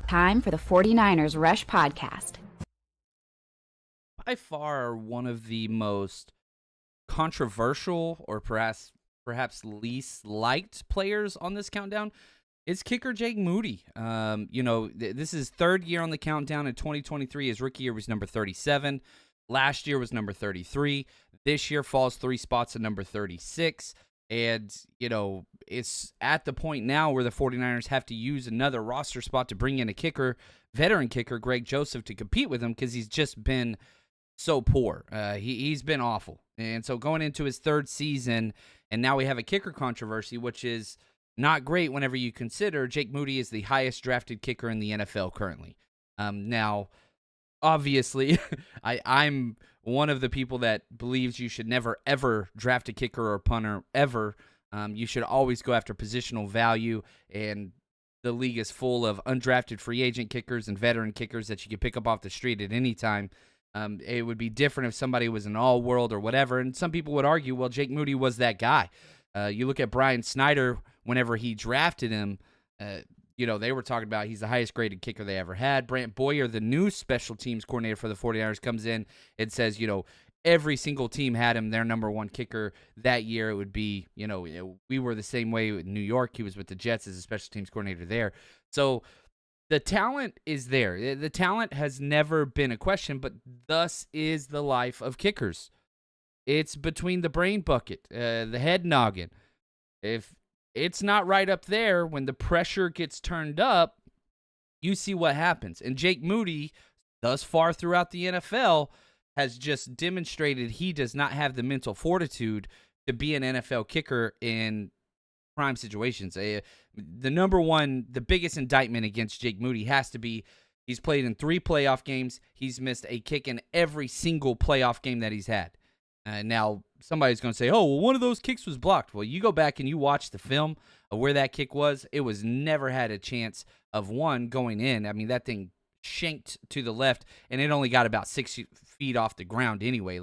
Time for the 49ers Rush Podcast. By far one of the most controversial or perhaps least liked players on this countdown is kicker Jake Moody. This is third year on the countdown. In 2023, his rookie year was number 37. Last year was number 33. This year falls 3 spots to number 36. And, it's at the point now where the 49ers have to use another roster spot to bring in a kicker, veteran kicker, Greg Joseph, to compete with him because he's just been so poor. He's been awful. And so going into his third season, and now we have a kicker controversy, which is not great whenever you consider Jake Moody is the highest drafted kicker in the NFL currently. Now, obviously, I'm one of the people that believes you should never, ever draft a kicker or punter, ever. You should always go after positional value, and the league is full of undrafted free agent kickers and veteran kickers that you can pick up off the street at any time. It would be different if somebody was an all-world or whatever, and some people would argue, well, Jake Moody was that guy. You look at Brian Snyder, whenever he drafted him, they were talking about he's the highest-graded kicker they ever had. Brant Boyer, the new special teams coordinator for the 49ers, comes in and says, every single team had him their number one kicker that year. It would be, we were the same way in New York. He was with the Jets as a special teams coordinator there. So the talent is there. The talent has never been a question, but thus is the life of kickers. It's between the brain bucket, the head noggin. If it's not right up there, when the pressure gets turned up, you see what happens. And Jake Moody, thus far throughout the NFL, has just demonstrated he does not have the mental fortitude to be an NFL kicker in prime situations. The biggest indictment against Jake Moody has to be he's played in 3 playoff games. He's missed a kick in every single playoff game that he's had. Now, somebody's going to say, oh, well, one of those kicks was blocked. Well, you go back and you watch the film of where that kick was. It was never had a chance of one going in. I mean, that thing shanked to the left, and it only got about 6 feet off the ground anyway.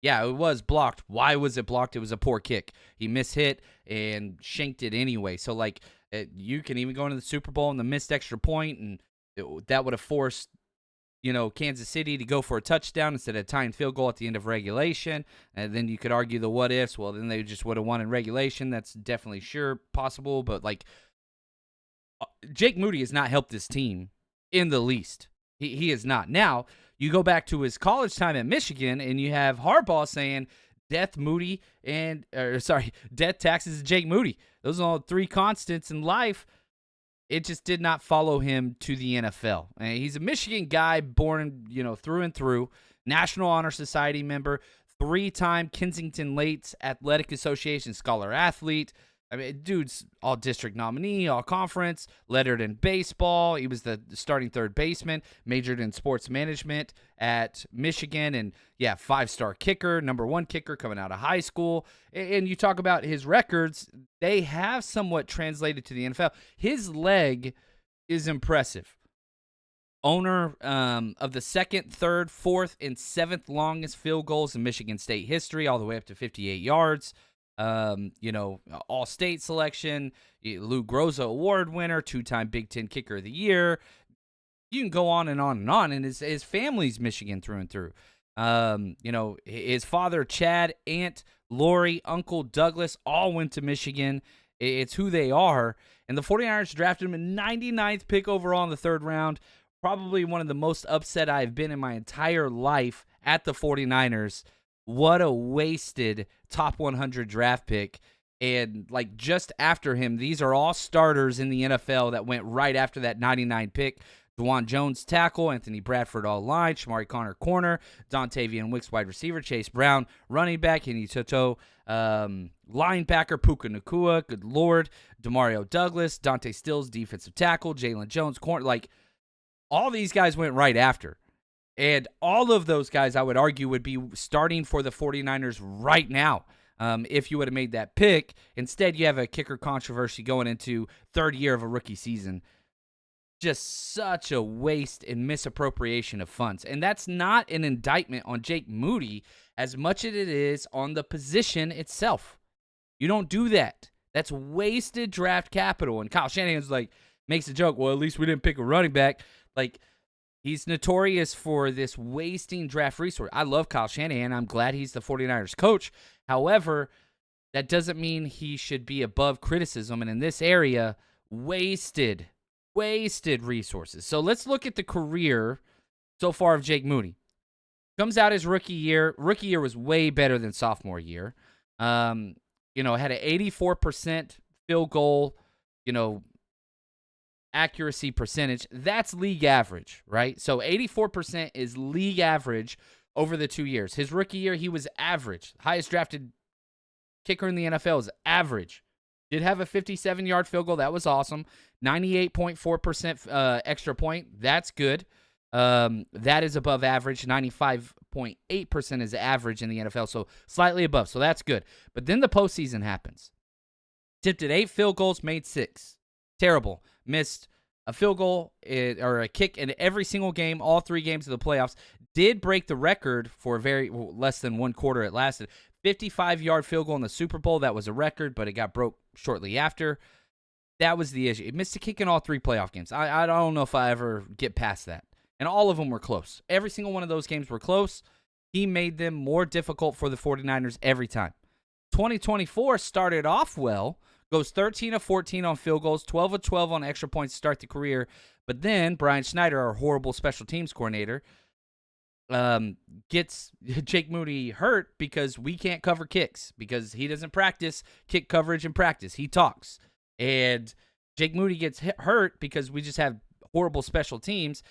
Yeah, it was blocked. Why was it blocked? It was a poor kick. He mishit and shanked it anyway. So, you can even go into the Super Bowl and the missed extra point, and that would have forced Kansas City to go for a touchdown instead of a tying field goal at the end of regulation. And then you could argue the what ifs. Well, then they just would have won in regulation. That's definitely possible. But Jake Moody has not helped this team in the least. He is not. Now, you go back to his college time at Michigan, and you have Harbaugh saying death taxes, Jake Moody. Those are all 3 constants in life. It just did not follow him to the NFL. And he's a Michigan guy, born, through and through, National Honor Society member, 3-time Kensington Lates Athletic Association scholar athlete. I mean, dude's all-district nominee, all-conference, lettered in baseball. He was the starting third baseman, majored in sports management at Michigan, and, 5-star kicker, number 1 kicker coming out of high school. And you talk about his records, they have somewhat translated to the NFL. His leg is impressive. Owner of the 2nd, 3rd, 4th, and 7th longest field goals in Michigan State history, all the way up to 58 yards. All-state selection, Lou Groza Award winner, 2-time Big Ten Kicker of the Year. You can go on and on and on. And his family's Michigan through and through. His father, Chad, aunt, Lori, uncle, Douglas, all went to Michigan. It's who they are. And the 49ers drafted him in 99th pick overall in the 3rd round. Probably one of the most upset I've been in my entire life at the 49ers. What a wasted top 100 draft pick. And just after him, these are all starters in the NFL that went right after that 99 pick. DeJuan Jones, tackle. Anthony Bradford, all line. Shamari Connor, corner. Dontavian Wicks, wide receiver. Chase Brown, running back. Henny Toto, linebacker. Puka Nacua, good lord. Demario Douglas. Dante Stills, defensive tackle. Jalen Jones, corner. All these guys went right after. And all of those guys, I would argue, would be starting for the 49ers right now if you would have made that pick. Instead, you have a kicker controversy going into 3rd year of a rookie season. Just such a waste and misappropriation of funds. And that's not an indictment on Jake Moody as much as it is on the position itself. You don't do that. That's wasted draft capital. And Kyle Shanahan's like, makes a joke, well, at least we didn't pick a running back. Like, he's notorious for this wasting draft resource. I love Kyle Shanahan. I'm glad he's the 49ers coach. However, that doesn't mean he should be above criticism. And in this area, wasted resources. So let's look at the career so far of Jake Moody. Comes out his rookie year. Rookie year was way better than sophomore year. Had an 84% field goal, accuracy percentage. That's league average, right? So 84% is league average over the 2 years. His rookie year, he was average. Highest drafted kicker in the NFL is average. Did have a 57-yard field goal. That was awesome. 98.4% extra point. That's good. That is above average. 95.8% is average in the NFL, so slightly above. So that's good. But then the postseason happens. Attempted 8 field goals, made 6. Terrible. Missed a field goal or a kick in every single game, all 3 games of the playoffs. Did break the record for less than 1 quarter it lasted. 55-yard field goal in the Super Bowl. That was a record, but it got broke shortly after. That was the issue. It missed a kick in all 3 playoff games. I don't know if I ever get past that. And all of them were close. Every single one of those games were close. He made them more difficult for the 49ers every time. 2024 started off well. Goes 13 of 14 on field goals, 12 of 12 on extra points to start the career. But then Brian Schneider, our horrible special teams coordinator, gets Jake Moody hurt because we can't cover kicks because he doesn't practice kick coverage in practice. He talks. And Jake Moody gets hurt because we just have horrible special teams.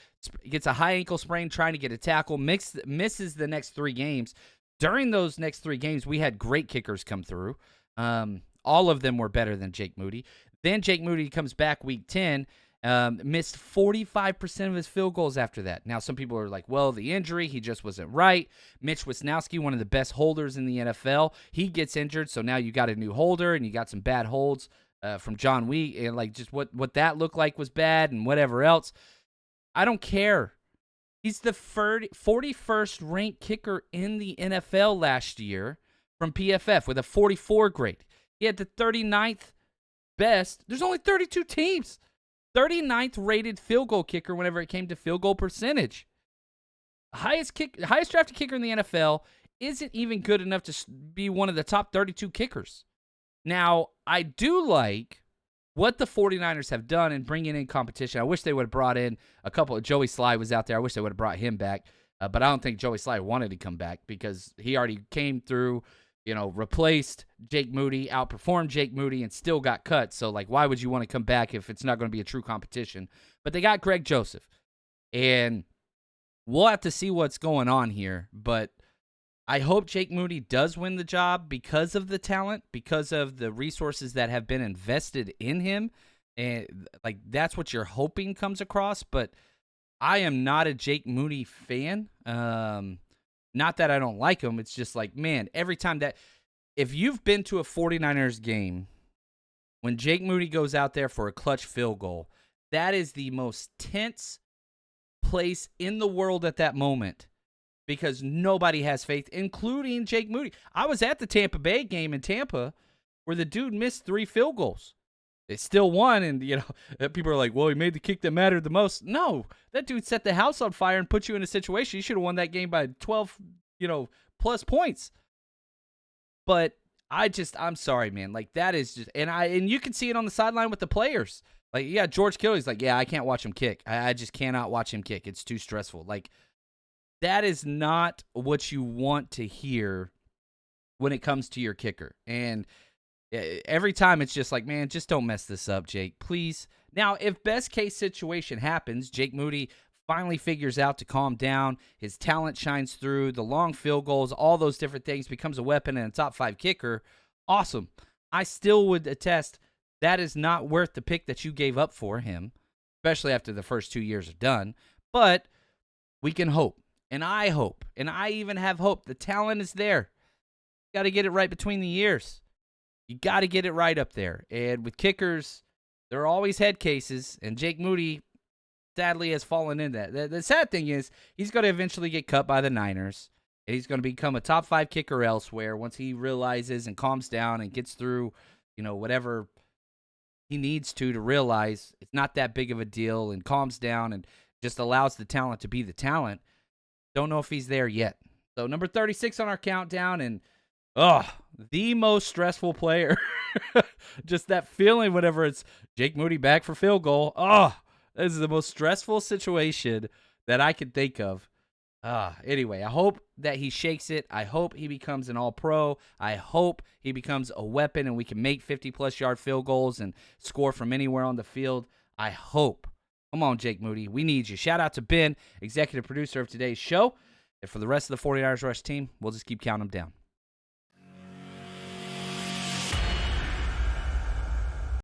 Gets a high ankle sprain trying to get a tackle, misses the next 3 games. During those next 3 games, we had great kickers come through. All of them were better than Jake Moody. Then Jake Moody comes back week 10, missed 45% of his field goals after that. Now, some people are like, well, the injury, he just wasn't right. Mitch Wisnowski, one of the best holders in the NFL, he gets injured, so now you got a new holder, and you got some bad holds from John Wee, and like just what that looked like was bad and whatever else. I don't care. He's the 41st ranked kicker in the NFL last year from PFF with a 44 grade. He had the 39th best. There's only 32 teams. 39th rated field goal kicker whenever it came to field goal percentage. Highest drafted kicker in the NFL isn't even good enough to be one of the top 32 kickers. Now, I do like what the 49ers have done in bringing in competition. I wish they would have brought in a couple. Joey Sly was out there. I wish they would have brought him back. But I don't think Joey Sly wanted to come back because he already came through, replaced Jake Moody, outperformed Jake Moody, and still got cut. So, why would you want to come back if it's not going to be a true competition? But they got Greg Joseph. And we'll have to see what's going on here. But I hope Jake Moody does win the job because of the talent, because of the resources that have been invested in him. And, that's what you're hoping comes across. But I am not a Jake Moody fan. Not that I don't like him. It's just man, every time if you've been to a 49ers game, when Jake Moody goes out there for a clutch field goal, that is the most tense place in the world at that moment because nobody has faith, including Jake Moody. I was at the Tampa Bay game in Tampa where the dude missed 3 field goals. They still won, and, people are like, well, he made the kick that mattered the most. No, that dude set the house on fire and put you in a situation. You should have won that game by 12, plus points. But I'm sorry, man. That is just, and you can see it on the sideline with the players. George Kittle's I can't watch him kick. I just cannot watch him kick. It's too stressful. That is not what you want to hear when it comes to your kicker. And every time it's just man, just don't mess this up, Jake, please. Now, if best case situation happens, Jake Moody finally figures out to calm down, his talent shines through, the long field goals, all those different things, becomes a weapon and a top 5 kicker, awesome. I still would attest that is not worth the pick that you gave up for him, especially after the first 2 years are done. But we can hope, and I hope, and I even have hope. The talent is there. Got to get it right between the ears. You got to get it right up there. And with kickers, there are always head cases, and Jake Moody sadly has fallen in that. The sad thing is he's going to eventually get cut by the Niners, and he's going to become a top 5 kicker elsewhere once he realizes and calms down and gets through, whatever he needs to realize it's not that big of a deal and calms down and just allows the talent to be the talent. Don't know if he's there yet. So number 36 on our countdown, and the most stressful player. Just that feeling whenever it's Jake Moody back for field goal. This is the most stressful situation that I can think of. Anyway, I hope that he shakes it. I hope he becomes an all-pro. I hope he becomes a weapon and we can make 50-plus yard field goals and score from anywhere on the field. I hope. Come on, Jake Moody. We need you. Shout out to Ben, executive producer of today's show. And for the rest of the 49ers Rush team, we'll just keep counting them down.